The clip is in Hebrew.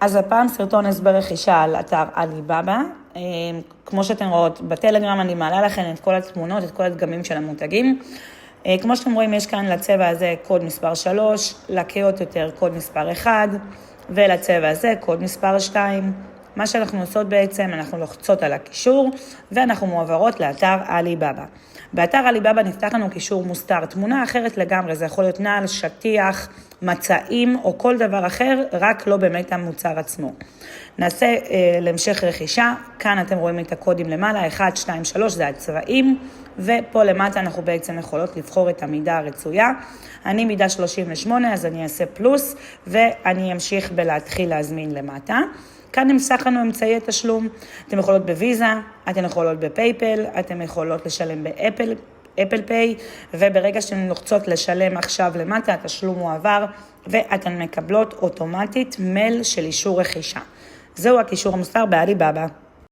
אז הפעם סרטון הסבר רכישה על אתר עליבאבא. כמו שאתם רואות, בטלגרם אני מעלה לכם את כל התמונות, את כל הדגמים של המותגים. כמו שאתם רואים, יש כאן לצבע הזה קוד מספר 3, לקיות יותר קוד מספר 1, ולצבע הזה קוד מספר 2. מה שאנחנו עושות בעצם, אנחנו לוחצות על הקישור, ואנחנו מועברות לאתר עליבאבא. באתר עליבאבא נפתח לנו קישור מוסתר, תמונה אחרת לגמרי, זה יכול להיות נעל, שטיח, מצעים או כל דבר אחר, רק לא באמת המוצר עצמו. נעשה להמשך רכישה, כאן אתם רואים את הקודים למעלה, 1, 2, 3 זה הצבעים, ופה למטה אנחנו בעצם יכולות לבחור את המידה הרצויה. אני מידה 38, אז אני אעשה פלוס, ואני אמשיך בלהתחיל להזמין למטה. כאן נמסך לנו אמצעי התשלום, אתם יכולות בוויזה, אתם יכולות בפייפל, אתם יכולות לשלם באפל פיי, וברגע שאתן לוחצות לשלם עכשיו למטה, התשלום מועבר, ואתן מקבלות אוטומטית מייל של אישור רכישה. זהו הקישור המוסתר בעליבאבא.